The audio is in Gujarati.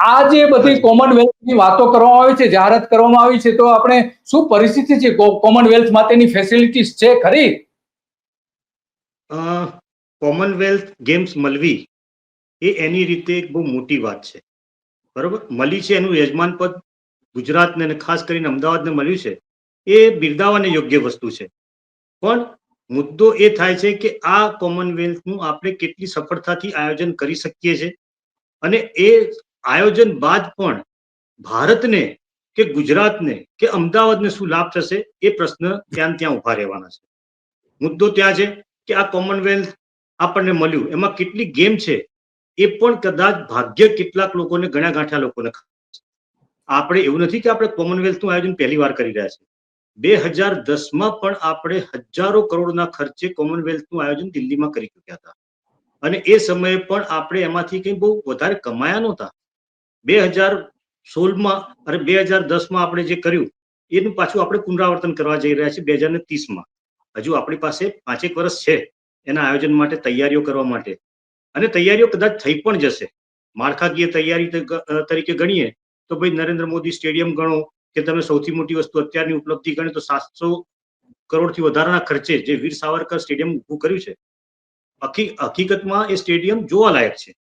આ જે બધી હાજી. કોમનવેલ્થની વાતો કરવામાં આવી છે, જાહેરાત કરવામાં આવી છે, તો આપણે શું પરિસ્થિતિ છે? કોમનવેલ્થ માટેની ફેસિલિટીઝ છે ખરી? કોમનવેલ્થ ગેમ્સ મળવી એ એની રીતે એક બહુ મોટી વાત છે, બરોબર. મળી છે, એનું યજમાન પદ ગુજરાતને અને ખાસ કરીને અમદાવાદને મળ્યું છે, એ બિરદાવાને યોગ્ય વસ્તુ છે. પણ મુદ્દો એ થાય છે કે આ કોમનવેલ્થનું આપણે કેટલી સફળતાથી આયોજન કરી શકીએ છીએ, અને એ આયોજન બાદ પણ ભારતને કે ગુજરાતને કે અમદાવાદને શું લાભ થશે, એ પ્રશ્ન ત્યાં ઉભા રહેવાના છે. મુદ્દો ત્યાં છે કે આ કોમનવેલ્થ આપણને મળ્યું, એમાં કેટલી ગેમ છે એ પણ કદાચ ભાગ્ય કેટલાક લોકોને, ગણ્યા ગાંઠ્યા લોકોને. આપણે એવું નથી કે આપણે કોમનવેલ્થનું આયોજન પહેલી વાર કરી રહ્યા છીએ. 2010માં પણ આપણે હજારો કરોડના ખર્ચે કોમનવેલ્થનું આયોજન દિલ્હીમાં કરી ચૂક્યા હતા, અને એ સમયે પણ આપણે એમાંથી કંઈ બહુ વધારે કમાયા નહોતા. 2016માં અને 2010માં આપણે જે કર્યું એનું પાછું આપણે પુનરાવર્તન કરવા જઈ રહ્યા છીએ 2030માં. હજુ આપણી પાસે 5 વર્ષ છે એના આયોજન માટે, તૈયારીઓ કરવા માટે, અને તૈયારીઓ કદાચ થઈ પણ જશે. માળખાકીય તૈયારી તરીકે ગણીએ તો ભાઈ નરેન્દ્ર મોદી સ્ટેડિયમ ગણો, કે તમે સૌથી મોટી વસ્તુ અત્યારની ઉપલબ્ધિ ગણી તો 700 કરોડથી વધારાના ખર્ચે જે વીર સાવરકર સ્ટેડિયમ ઊભું કર્યું છે, હકીકતમાં એ સ્ટેડિયમ જોવાલાયક છે.